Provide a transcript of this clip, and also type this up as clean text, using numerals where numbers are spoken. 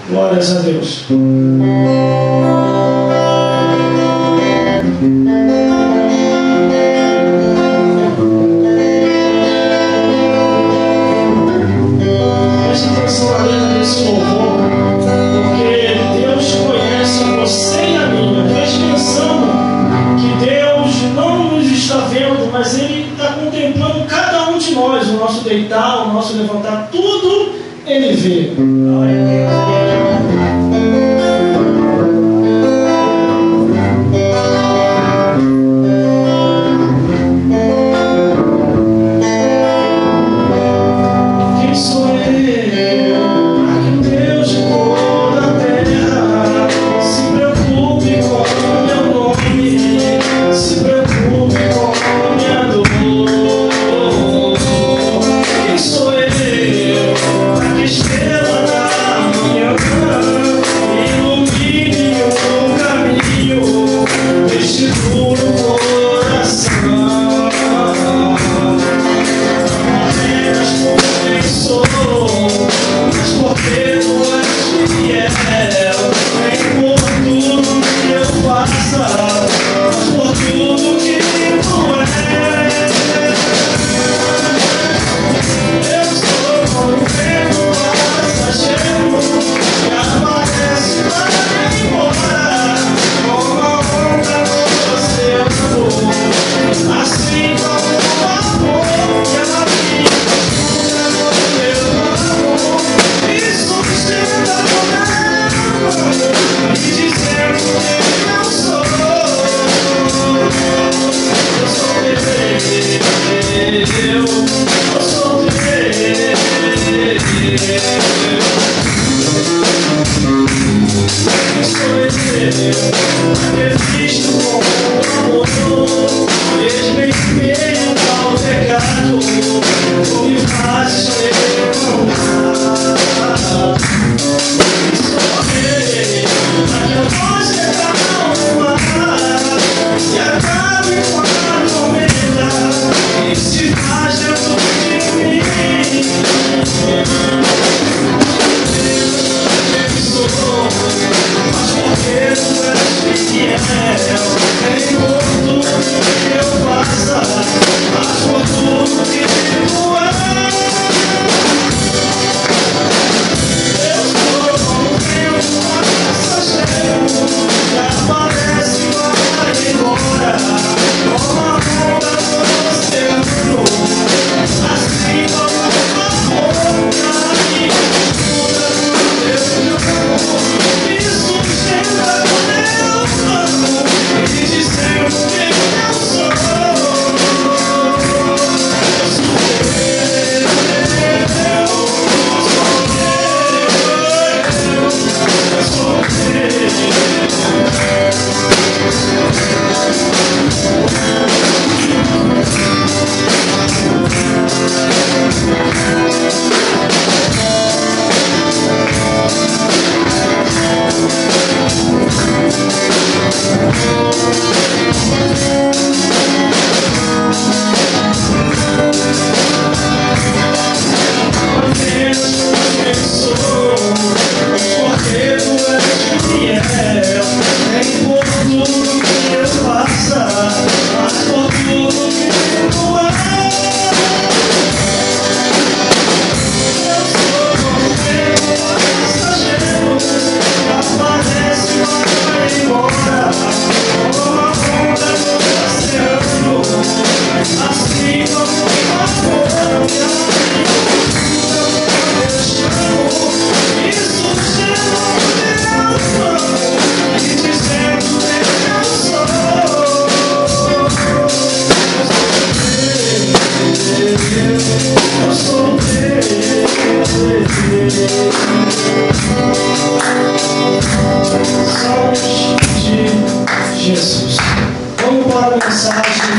Glórias a Deus. Preste atenção na letra desse louvor, porque Deus conhece você e a mim. Às vezes pensamos que Deus não nos está vendo, mas Ele está contemplando cada um de nós, o nosso deitar, o nosso levantar, tudo Ele vê. Glória a Deus. Jesus. Vamos para a mensagem.